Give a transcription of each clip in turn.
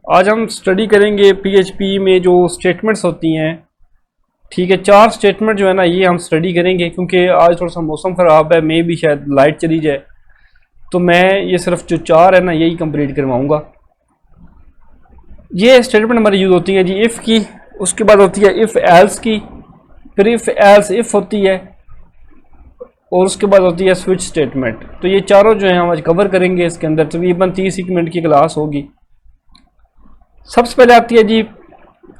आज हम स्टडी करेंगे पीएचपी में जो स्टेटमेंट्स होती हैं। ठीक है, 4 स्टेटमेंट जो है ना ये हम स्टडी करेंगे, क्योंकि आज थोड़ा सा मौसम ख़राब है, मे भी शायद लाइट चली जाए, तो मैं ये सिर्फ जो 4 है ना यही कंप्लीट करवाऊँगा। ये स्टेटमेंट हमारी यूज़ होती है जी इफ़ की, उसके बाद होती है इफ़ एल्स की, फिर इफ़ एल्स इफ़ होती है, और उसके बाद होती है स्विच स्टेटमेंट। तो ये चारों जो है हम आज कवर करेंगे इसके अंदर। तकरीबन 30 मिनट की क्लास होगी। सबसे पहले आती है जी,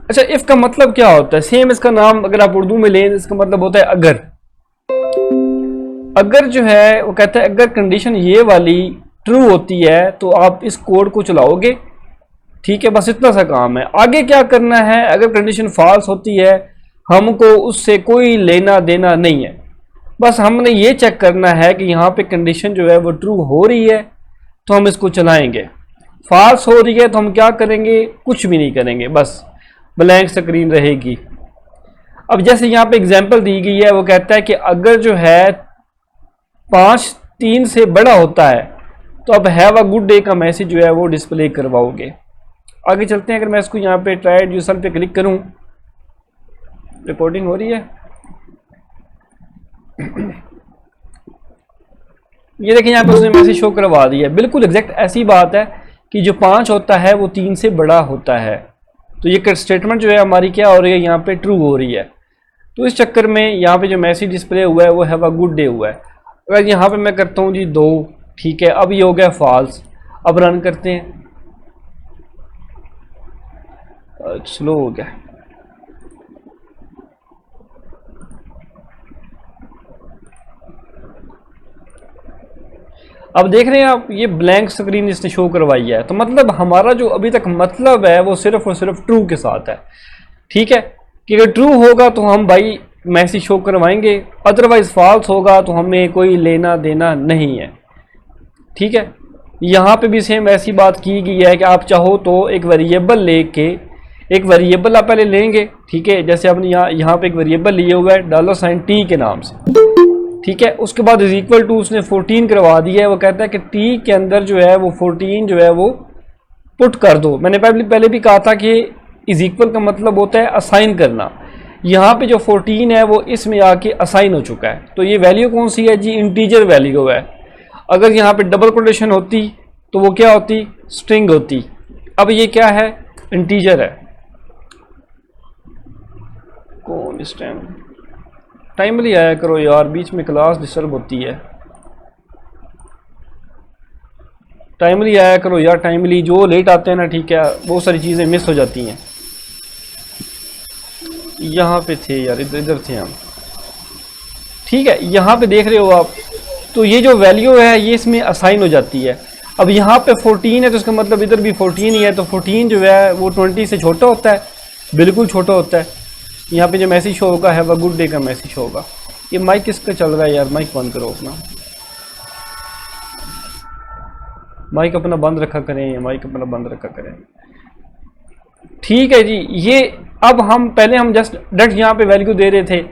अच्छा इफ़ का मतलब क्या होता है। सेम इसका नाम अगर आप उर्दू में लें, इसका मतलब होता है अगर। अगर जो है वो कहता है अगर कंडीशन ये वाली ट्रू होती है तो आप इस कोड को चलाओगे। ठीक है, बस इतना सा काम है। आगे क्या करना है, अगर कंडीशन फॉल्स होती है हमको उससे कोई लेना देना नहीं है। बस हमने ये चेक करना है कि यहाँ पे कंडीशन जो है वो ट्रू हो रही है तो हम इसको चलाएंगे, फॉल्स हो रही है तो हम क्या करेंगे, कुछ भी नहीं करेंगे, बस ब्लैंक स्क्रीन रहेगी। अब जैसे यहाँ पे एग्जांपल दी गई है, वो कहता है कि अगर जो है 5 3 से बड़ा होता है तो अब हैव अ गुड डे का मैसेज जो है वो डिस्प्ले करवाओगे। आगे चलते हैं। अगर मैं इसको यहाँ पे ट्राई यूजर पे क्लिक करूँ, रिकॉर्डिंग हो रही है। ये देखिए यहाँ पे उसने मैसेज शो करवा दिया। बिल्कुल एग्जैक्ट ऐसी बात है कि जो 5 होता है वो 3 से बड़ा होता है। तो ये स्टेटमेंट जो है हमारी क्या हो रही है, यहाँ पे ट्रू हो रही है। तो इस चक्कर में यहाँ पे जो मैसेज डिस्प्ले हुआ है वो हैव अ गुड डे हुआ है। अगर यहाँ पे मैं करता हूँ जी 2, ठीक है, अब ये हो गया फॉल्स। अब रन करते हैं, स्लो हो गया। अब देख रहे हैं आप, ये ब्लैंक स्क्रीन इसने शो करवाई है। तो मतलब हमारा जो अभी तक मतलब है वो सिर्फ और सिर्फ ट्रू के साथ है। ठीक है, कि अगर ट्रू होगा तो हम भाई मैसेज शो करवाएंगे, अदरवाइज फॉल्स होगा तो हमें कोई लेना देना नहीं है। ठीक है, यहाँ पे भी सेम ऐसी बात की गई है कि आप चाहो तो एक वेरिएबल लेके, एक वेरिएबल आप पहले लेंगे। ठीक है, जैसे आपने यहाँ पे एक वेरिएबल लिए हुआ है $t के नाम से। ठीक है, उसके बाद इज इक्वल टू उसने 14 करवा दिया है। वो कहता है कि टी के अंदर जो है वो 14 जो है वो पुट कर दो। मैंने पहले भी कहा था कि इज इक्वल का मतलब होता है असाइन करना। यहाँ पे जो 14 है वो इसमें आके असाइन हो चुका है। तो ये वैल्यू कौन सी है जी, इंटीजर वैल्यू है। अगर यहाँ पे डबल कोटेशन होती तो वो क्या होती, स्ट्रिंग होती। अब ये क्या है, इंटीजर है। कौन इस टाइम टाइमली आया करो यार, बीच में क्लास डिस्टर्ब होती है। टाइमली आया करो यार, टाइमली। जो लेट आते हैं ना, ठीक है, बहुत सारी चीज़ें मिस हो जाती हैं। यहाँ पे थे यार, इधर थे हम। ठीक है, यहाँ पे देख रहे हो आप, तो ये जो वैल्यू है ये इसमें असाइन हो जाती है। अब यहाँ पे 14 है तो इसका मतलब इधर भी 14 ही है। तो 14 जो है वो 20 से छोटा होता है, बिल्कुल छोटा होता है। यहाँ पे जो मैसेज शो होगा हैव अ गुड डे का मैसेज होगा। ये माइक किसका चल रहा है यार, माइक बंद करो अपना, माइक अपना बंद रखा करें, माइक अपना बंद रखा करें। ठीक है जी, ये अब हम पहले हम जस्ट डट यहाँ पे वैल्यू दे रहे थे।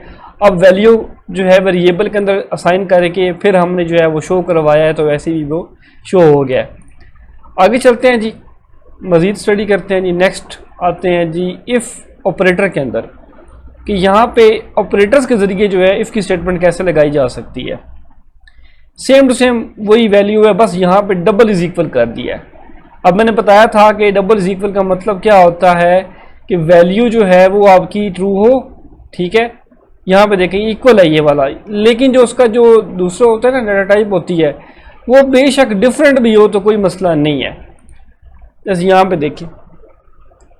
अब वैल्यू जो है वेरिएबल के अंदर असाइन करके फिर हमने जो है वो शो करवाया है, तो वैसे भी वो शो हो गया है। आगे चलते हैं जी, मज़ीद स्टडी करते हैं जी। नेक्स्ट आते हैं जी इफ़ ऑपरेटर के अंदर, कि यहाँ पे ऑपरेटर्स के ज़रिए जो है इफ़ की स्टेटमेंट कैसे लगाई जा सकती है। सेम टू सेम वही वैल्यू है, बस यहाँ पे डबल इज इक्वल कर दिया है। अब मैंने बताया था कि डबल इज इक्वल का मतलब क्या होता है कि वैल्यू जो है वो आपकी ट्रू हो। ठीक है, यहाँ पे देखें इक्वल है ये वाला, लेकिन जो उसका जो दूसरा होता है ना, डाटा टाइप होती है, वो बेशक डिफरेंट भी हो तो कोई मसला नहीं है। जैसे यहाँ पे देखिए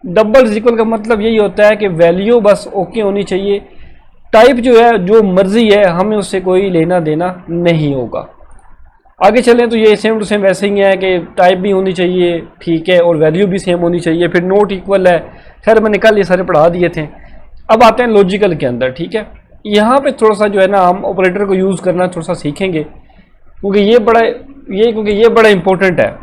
डबल इज इक्वल का मतलब यही होता है कि वैल्यू बस ओके होनी चाहिए, टाइप जो है जो मर्जी है हमें उससे कोई लेना देना नहीं होगा। आगे चलें तो ये सेम टू सेम वैसे ही है कि टाइप भी होनी चाहिए, ठीक है, और वैल्यू भी सेम होनी चाहिए। फिर नोट इक्वल है, खैर मैंने कल ये सारे पढ़ा दिए थे। अब आते हैं लॉजिकल के अंदर। ठीक है, यहाँ पे थोड़ा सा जो है ना हम ऑपरेटर को यूज़ करना थोड़ा सा सीखेंगे, क्योंकि ये बड़ा इंपॉर्टेंट है।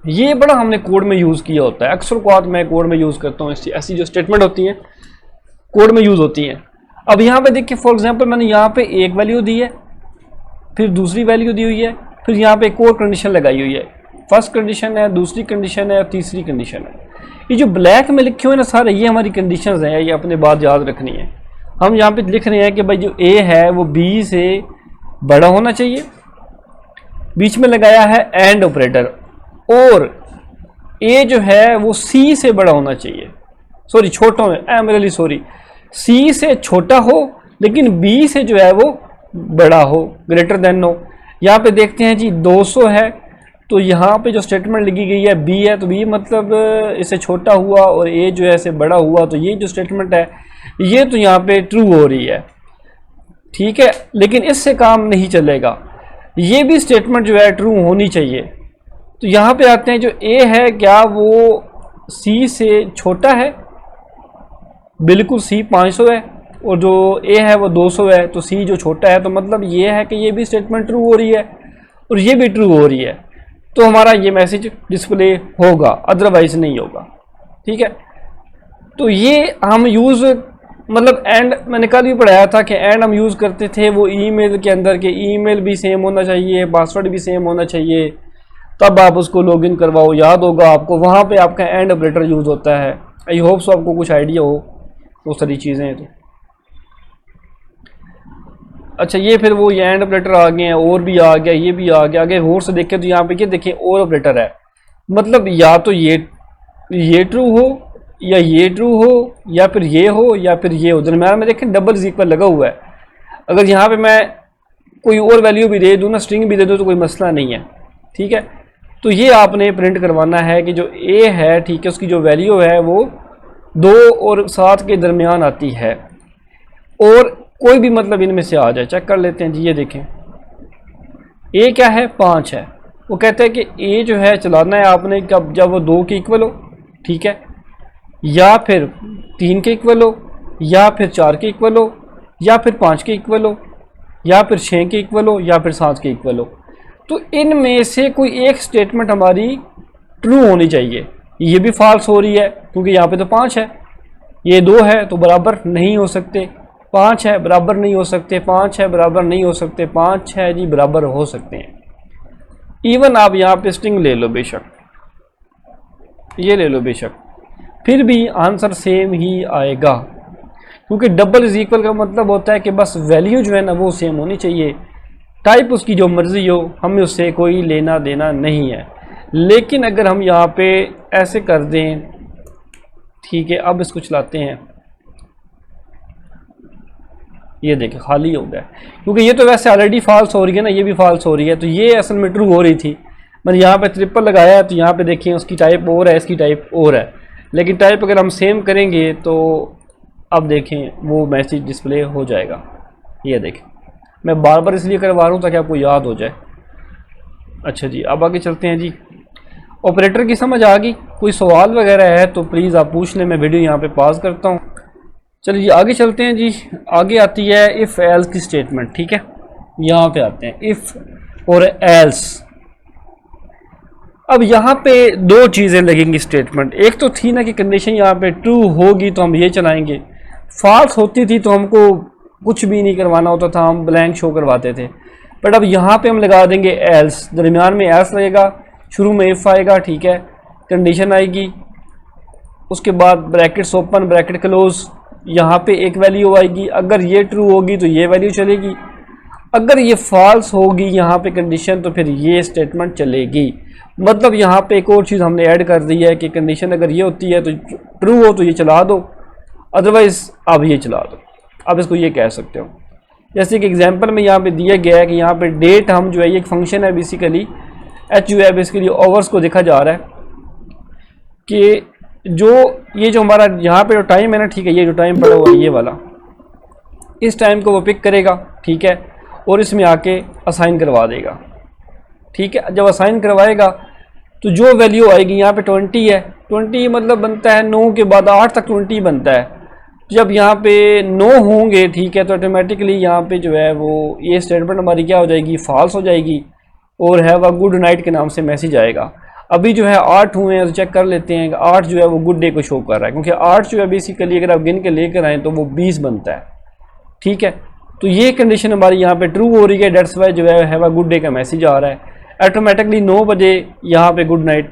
ये बड़ा हमने कोड में यूज़ किया होता है। अक्सर औक़ात मैं कोड में यूज़ करता हूँ, ऐसी जो स्टेटमेंट होती हैं कोड में यूज़ होती हैं। अब यहाँ पे देखिए फॉर एग्जांपल मैंने यहाँ पे एक वैल्यू दी है, फिर दूसरी वैल्यू दी हुई है, फिर यहाँ पे एक और कंडीशन लगाई हुई है। फर्स्ट कंडीशन है, दूसरी कंडीशन है और तीसरी कंडीशन है। ये जो ब्लैक में लिखे हुए ना सारे, ये हमारी कंडीशंस हैं, ये अपने बात याद रखनी है। हम यहाँ पे लिख रहे हैं कि भाई जो ए है वो बी से बड़ा होना चाहिए, बीच में लगाया है एंड ऑपरेटर, और ए जो है वो सी से बड़ा होना चाहिए, सॉरी छोटा हो, आई एम रियली सॉरी, सी से छोटा हो लेकिन बी से जो है वो बड़ा हो, ग्रेटर देन हो। यहाँ पे देखते हैं जी 200 है, तो यहाँ पे जो स्टेटमेंट लिखी गई है बी है, तो बी मतलब इससे छोटा हुआ और ए जो है इससे बड़ा हुआ, तो ये जो स्टेटमेंट है ये तो यहाँ पे ट्रू हो रही है, ठीक है। लेकिन इससे काम नहीं चलेगा, ये भी स्टेटमेंट जो है ट्रू होनी चाहिए। तो यहाँ पे आते हैं, जो ए है क्या वो सी से छोटा है, बिल्कुल सी 500 है और जो ए है वो 200 है, तो सी जो छोटा है, तो मतलब ये है कि ये भी स्टेटमेंट ट्रू हो रही है और ये भी ट्रू हो रही है, तो हमारा ये मैसेज डिस्प्ले होगा, अदरवाइज नहीं होगा, ठीक है। तो ये हम यूज़ मतलब एंड मैंने कल भी पढ़ाया था कि एंड हम यूज़ करते थे वो ईमेल के अंदर के ईमेल भी सेम होना चाहिए, पासवर्ड भी सेम होना चाहिए, तब आप उसको लॉगिन करवाओ, याद होगा आपको, वहाँ पे आपका एंड ऑपरेटर यूज़ होता है। आई होप सो आपको कुछ आइडिया हो वो सारी चीज़ें हैं। तो अच्छा, ये फिर वो ये एंड ऑपरेटर आ गए हैं, और भी आ गया, ये भी आ गया। आगे गौर से देखें तो यहाँ पे क्या देखें, और ऑपरेटर है, मतलब या तो ये ट्रू हो या ये ट्रू हो या फिर ये हो या फिर ये हो, दरम्यान में देखें डबल इज इक्वल लगा हुआ है। अगर यहाँ पे मैं कोई और वैल्यू भी दे दूँ ना, स्ट्रिंग भी दे दूँ, तो कोई मसला नहीं है, ठीक है। तो ये आपने प्रिंट करवाना है कि जो ए है, ठीक है, उसकी जो वैल्यू है वो 2 और 7 के दरमियान आती है, और कोई भी मतलब इनमें से आ जाए। चेक कर लेते हैं जी, ये देखें ए क्या है 5 है, वो कहते हैं कि ए जो है चलाना है आपने कब, जब वो 2 के इक्वल हो, ठीक है, या फिर 3 के इक्वल हो, या फिर 4 के इक्वल हो, या फिर 5 के इक्वल हो, या फिर 6 के इक्वल हो, या फिर 7 के इक्वल हो। तो इनमें से कोई एक स्टेटमेंट हमारी ट्रू होनी चाहिए। ये भी फॉल्स हो रही है क्योंकि यहाँ पे तो 5 है, ये 2 है तो बराबर नहीं हो सकते, 5 है बराबर नहीं हो सकते, 5 है बराबर नहीं हो सकते, 5 है जी बराबर हो सकते हैं। इवन आप यहाँ पे स्ट्रिंग ले लो बेशक, ये ले लो बेशक, फिर भी आंसर सेम ही आएगा, क्योंकि डबल इज इक्वल का मतलब होता है कि बस वैल्यू जो है ना वो सेम होनी चाहिए, टाइप उसकी जो मर्जी हो, हमें उससे कोई लेना देना नहीं है। लेकिन अगर हम यहाँ पे ऐसे कर दें, ठीक है, अब इसको चलाते हैं, ये देखें खाली हो गया, क्योंकि ये तो वैसे ऑलरेडी फॉल्स हो रही है ना, ये भी फॉल्स हो रही है, तो ये असल में ट्रू हो रही थी। मैंने यहाँ पे ट्रिपल लगाया है, तो यहाँ पे देखिए उसकी टाइप और है, इसकी टाइप और है, लेकिन टाइप अगर हम सेम करेंगे तो अब देखें वो मैसेज डिस्प्ले हो जाएगा। ये देखें, मैं बार बार इसलिए करवा रहा हूँ ताकि आपको याद हो जाए। अच्छा जी, अब आगे चलते हैं जी। ऑपरेटर की समझ आ गई? कोई सवाल वगैरह है तो प्लीज़ आप पूछ लें, मैं वीडियो यहाँ पे पॉज करता हूँ। चलिए आगे चलते हैं जी। आगे आती है इफ़ एल्स की स्टेटमेंट, ठीक है, यहाँ पे आते हैं इफ़ और एल्स। अब यहाँ पे 2 चीज़ें लगेंगी स्टेटमेंट, एक तो थी ना कि कंडीशन यहाँ पे ट्रू होगी तो हम ये चलाएंगे, फॉल्स होती थी तो हमको कुछ भी नहीं करवाना होता था, हम ब्लैंक शो करवाते थे। बट अब यहाँ पे हम लगा देंगे एल्स, दरमियान में एल्स लगेगा, शुरू में इफ़ आएगा, ठीक है, कंडीशन आएगी, उसके बाद ब्रैकेट्स ओपन ब्रैकेट क्लोज, यहाँ पे एक वैल्यू आएगी, अगर ये ट्रू होगी तो ये वैल्यू चलेगी, अगर ये फॉल्स होगी यहाँ पे कंडीशन तो फिर ये स्टेटमेंट चलेगी। मतलब यहाँ पे एक और चीज़ हमने ऐड कर दी है कि कंडीशन अगर ये होती है तो ट्रू हो तो ये चला दो, अदरवाइज आप ये चला दो। आप इसको ये कह सकते हो, जैसे कि एग्जांपल में यहाँ पे दिया गया है कि यहाँ पे डेट हम जो है, ये एक फंक्शन है बेसिकली, एच जो है बेसिकली ओवर्स को देखा जा रहा है कि जो ये जो हमारा यहाँ पे जो टाइम है ना, ठीक है, ये जो टाइम पड़ा हुआ है ये वाला, इस टाइम को वो पिक करेगा, ठीक है, और इसमें आके असाइन करवा देगा, ठीक है। जब असाइन करवाएगा तो जो वैल्यू आएगी यहाँ पे 20 है, 20 मतलब बनता है 9 के बाद 8 तक 20 बनता है। जब यहाँ पे 9 होंगे, ठीक है, तो ऑटोमेटिकली यहाँ पे जो है वो ये स्टेटमेंट हमारी क्या हो जाएगी, फॉल्स हो जाएगी, और हैव अ गुड नाइट के नाम से मैसेज आएगा। अभी जो है 8 हुए हैं तो चेक कर लेते हैं, 8 जो है वो गुड डे को शो कर रहा है, क्योंकि 8 जो है बेसिकली अगर आप गिन के लेकर आएँ तो वो 20 बनता है, ठीक है। तो ये कंडीशन हमारी यहाँ पे ट्रू हो रही है, डेट्स वाई जो है हैव अ गुड डे का मैसेज आ रहा है। ऑटोमेटिकली 9 बजे यहाँ पे गुड नाइट